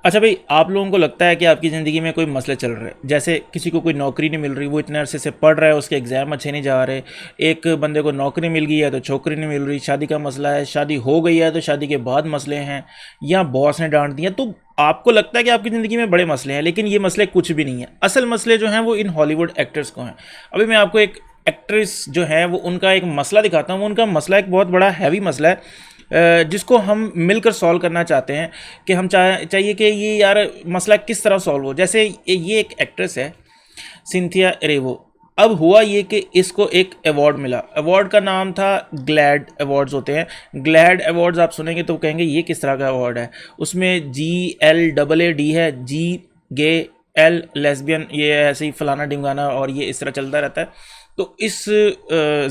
अच्छा भाई, आप लोगों को लगता है कि आपकी ज़िंदगी में कोई मसले चल रहे हैं, जैसे किसी को कोई नौकरी नहीं मिल रही, वो इतने अरसे से पढ़ रहा है, उसके एग्ज़ाम अच्छे नहीं जा रहे। एक बंदे को नौकरी मिल गई है तो छोकरी नहीं मिल रही, शादी का मसला है, शादी हो गई है तो शादी के बाद मसले हैं, या बॉस ने डांट दिया। तो आपको लगता है कि आपकी ज़िंदगी में बड़े मसले हैं, लेकिन ये मसले कुछ भी नहीं है। असल मसले जो हैं वो इन हॉलीवुड एक्टर्स को हैं। अभी मैं आपको एक एक्ट्रेस जो है वो उनका एक मसला दिखाता हूँ। वो उनका मसला एक बहुत बड़ा हैवी मसला है, जिसको हम मिलकर सॉल्व करना चाहते हैं कि हम चाहिए कि ये यार मसला किस तरह सॉल्व हो। जैसे ये एक एक्ट्रेस है, सिंथिया एरेवो। अब हुआ ये कि इसको एक अवार्ड मिला। अवार्ड का नाम था ग्लैड अवार्ड्स होते हैं। ग्लैड अवार्ड्स आप सुनेंगे तो कहेंगे ये किस तरह का अवार्ड है। उसमें GLAAD है, जी गे, एल लेस्बियन, ये ऐसे ही फलाना ढिमकाना और ये इस तरह चलता रहता है। तो इस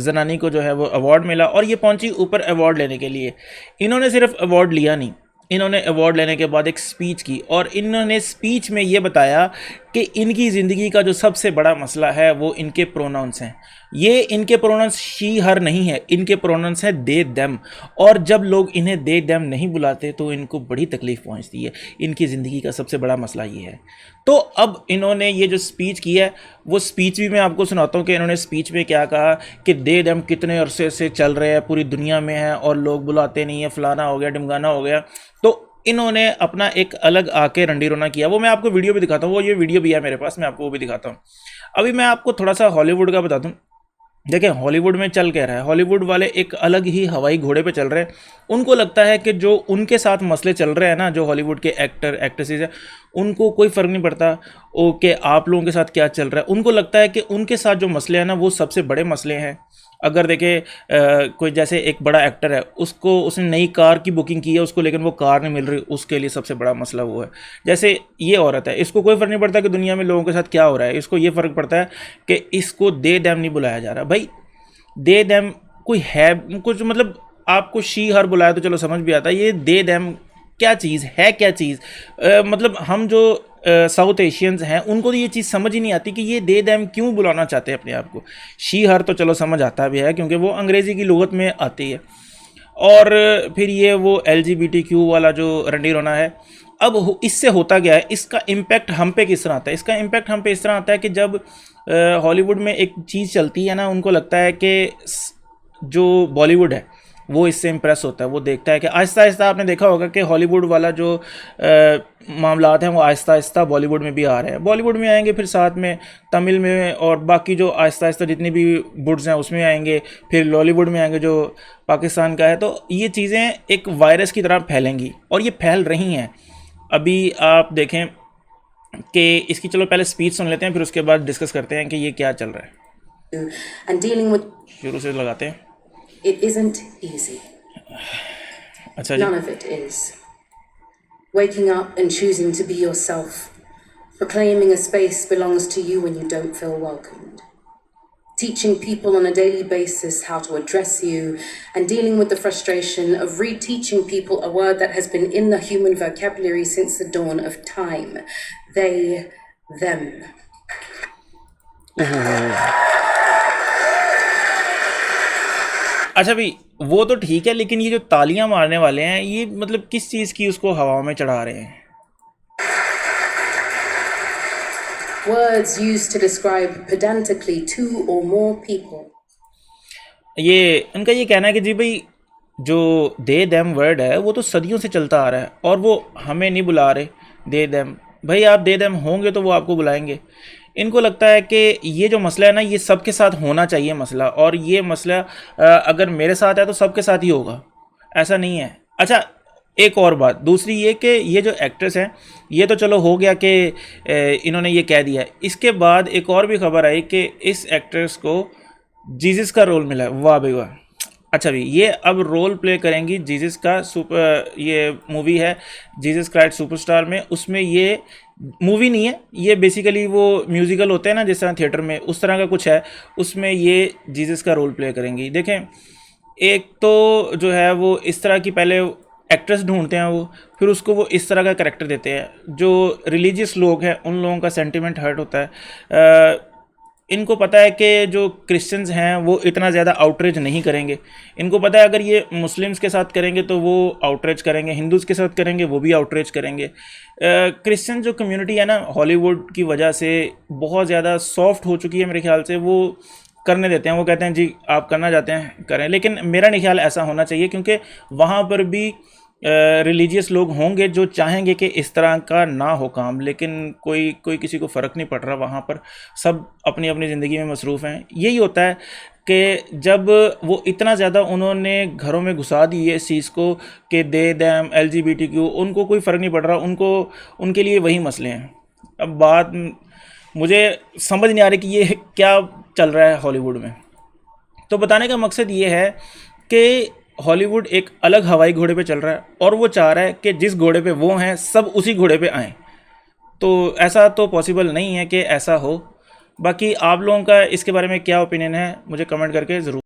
जनानी को जो है वो अवार्ड मिला और ये पहुंची ऊपर अवार्ड लेने के लिए। इन्होंने सिर्फ अवार्ड लिया नहीं, इन्होंने अवार्ड लेने के बाद एक स्पीच की और इन्होंने स्पीच में ये बताया कि इनकी ज़िंदगी का जो सबसे बड़ा मसला है वो इनके प्रोनाउंस हैं। ये इनके प्रोनाउंस शी हर नहीं है, इनके प्रोनाउंस है दे देम। और जब लोग इन्हें दे देम नहीं बुलाते तो इनको बड़ी तकलीफ़ पहुंचती है। इनकी ज़िंदगी का सबसे बड़ा मसला ये है। तो अब इन्होंने ये जो स्पीच की है, वो स्पीच भी मैं आपको सुनाता हूँ कि इन्होंने स्पीच में क्या कहा कि दे देम कितने अरसे से चल रहे हैं, पूरी दुनिया में है और लोग बुलाते नहीं है, फलाना हो गया, ढिमकाना हो गया। तो इन्होंने अपना एक अलग आके रंडी रोना किया। वो मैं आपको वीडियो भी दिखाता हूँ, वो ये वीडियो भी है मेरे पास, मैं आपको वो भी दिखाता हूँ। अभी मैं आपको थोड़ा सा हॉलीवुड का बता दूँ। देखिए हॉलीवुड में चल क्या रहा है, हॉलीवुड वाले एक अलग ही हवाई घोड़े पे चल रहे हैं। उनको लगता है कि जो उनके साथ मसले चल रहे हैं ना, जो हॉलीवुड के एक्टर एक्ट्रेसेस हैं, उनको कोई फ़र्क नहीं पड़ता ओके आप लोगों के साथ क्या चल रहा है। उनको लगता है कि उनके साथ जो मसले हैं ना वो सबसे बड़े मसले हैं। अगर देखें कोई जैसे एक बड़ा एक्टर है, उसको उसने नई कार की बुकिंग की है उसको, लेकिन वो कार नहीं मिल रही, उसके लिए सबसे बड़ा मसला वो है। जैसे ये औरत है, इसको कोई फ़र्क नहीं पड़ता कि दुनिया में लोगों के साथ क्या हो रहा है, इसको ये फ़र्क पड़ता है कि इसको दे डैम नहीं बुलाया जा रहा। भाई दे डैम कोई है कुछ, मतलब आपको शी हर बुलाया तो चलो समझ भी आता है, ये दे डैम क्या चीज़ है, क्या चीज़ मतलब हम जो साउथ एशियंस हैं उनको तो ये चीज़ समझ ही नहीं आती कि ये दे दैम क्यों बुलाना चाहते हैं अपने आप को। शी हर तो चलो समझ आता भी है क्योंकि वो अंग्रेज़ी की लुगत में आती है। और फिर ये वो LGBTQ वाला जो रंडी रोना है। अब इससे होता क्या है, इसका इम्पैक्ट हम पे किस तरह आता है। इसका इम्पैक्ट हम पे इस तरह आता है कि जब हॉलीवुड में एक चीज़ चलती है ना, उनको लगता है कि जो बॉलीवुड है वो इससे इम्प्रेस होता है। वो देखता है कि आहिस्ता आहिस्ता, आपने देखा होगा कि हॉलीवुड वाला जो मामलात हैं वो आहिस्ता आहिस्ता बॉलीवुड में भी आ रहे हैं। बॉलीवुड में आएंगे, फिर साथ में तमिल में और बाकी जो आहिस्ता आहिस्ता जितनी भी वुड्स हैं उसमें आएंगे, फिर लॉलीवुड में आएंगे जो पाकिस्तान का है। तो ये चीज़ें एक वायरस की तरह फैलेंगी और ये फैल रही हैं। अभी आप देखें कि इसकी, चलो पहले स्पीच सुन लेते हैं फिर उसके बाद डिस्कस करते हैं कि ये क्या चल रहा है। And dealing with शुरू से लगाते हैं। it isn't easy. अच्छा जी। None of it is. Waking up and choosing to be yourself. Proclaiming a space belongs to you when you don't feel welcomed. Teaching people on a daily basis how to address you and dealing with the frustration of reteaching people a word that has been in the human vocabulary since the dawn of time. They, them. अच्छा भाई, वो तो ठीक है, लेकिन ये जो तालियां मारने वाले हैं ये मतलब किस चीज़ की उसको हवा में चढ़ा रहे हैं। Words used to describe pedantically two or more people. ये उनका ये कहना है कि जी भाई जो दे देम वर्ड है वो तो सदियों से चलता आ रहा है और वो हमें नहीं बुला रहे। दे देम, भाई आप दे देम होंगे तो वो आपको बुलाएंगे। इनको लगता है कि ये जो मसला है ना ये सबके साथ होना चाहिए मसला, और ये मसला अगर मेरे साथ है तो सबके साथ ही होगा, ऐसा नहीं है। अच्छा, एक और बात दूसरी ये कि ये जो एक्ट्रेस हैं, ये तो चलो हो गया कि इन्होंने ये कह दिया। इसके बाद एक और भी खबर आई कि इस एक्ट्रेस को जीसस का रोल मिला है। वाह भाई वाह। अच्छा भी, ये अब रोल प्ले करेंगी जीसस का। ये मूवी है जीसस क्राइस्ट सुपरस्टार में। उसमें ये मूवी नहीं है, ये बेसिकली वो म्यूज़िकल होते हैं ना जिस तरह थिएटर में, उस तरह का कुछ है। उसमें ये जीसस का रोल प्ले करेंगी। देखें, एक तो जो है वो इस तरह की पहले एक्ट्रेस ढूंढते हैं वो, फिर उसको वो इस तरह का करैक्टर देते हैं। जो रिलीजियस लोग हैं उन लोगों का सेंटिमेंट हर्ट होता है। इनको पता है कि जो क्रिश्चियंस हैं वो इतना ज़्यादा आउटरीच नहीं करेंगे। इनको पता है अगर ये मुस्लिम्स के साथ करेंगे तो वो आउटरीच करेंगे, हिंदूज़ के साथ करेंगे वो भी आउटरीच करेंगे। क्रिश्चियन जो कम्युनिटी है ना, हॉलीवुड की वजह से बहुत ज़्यादा सॉफ्ट हो चुकी है मेरे ख्याल से। वो करने देते हैं, वो कहते हैं जी आप करना चाहते हैं करें, लेकिन मेरा नहीं ख्याल ऐसा होना चाहिए, क्योंकि वहाँ पर भी रिलीजियस लोग होंगे जो चाहेंगे कि इस तरह का ना हो काम, लेकिन कोई कोई किसी को फ़र्क नहीं पड़ रहा। वहाँ पर सब अपनी अपनी ज़िंदगी में मसरूफ़ हैं। यही होता है कि जब वो इतना ज़्यादा उन्होंने घरों में घुसा दी है इस चीज़ को कि दे दैम LGBTQ, उनको कोई फ़र्क नहीं पड़ रहा, उनको उनके लिए वही मसले हैं। अब बात मुझे समझ नहीं आ रही कि ये क्या चल रहा है हॉलीवुड में। तो बताने का मकसद ये है कि हॉलीवुड एक अलग हवाई घोड़े पे चल रहा है और वो चाह रहा है कि जिस घोड़े पे वो हैं सब उसी घोड़े पे आएँ। तो ऐसा तो पॉसिबल नहीं है कि ऐसा हो। बाकी आप लोगों का इसके बारे में क्या ओपिनियन है, मुझे कमेंट करके ज़रूर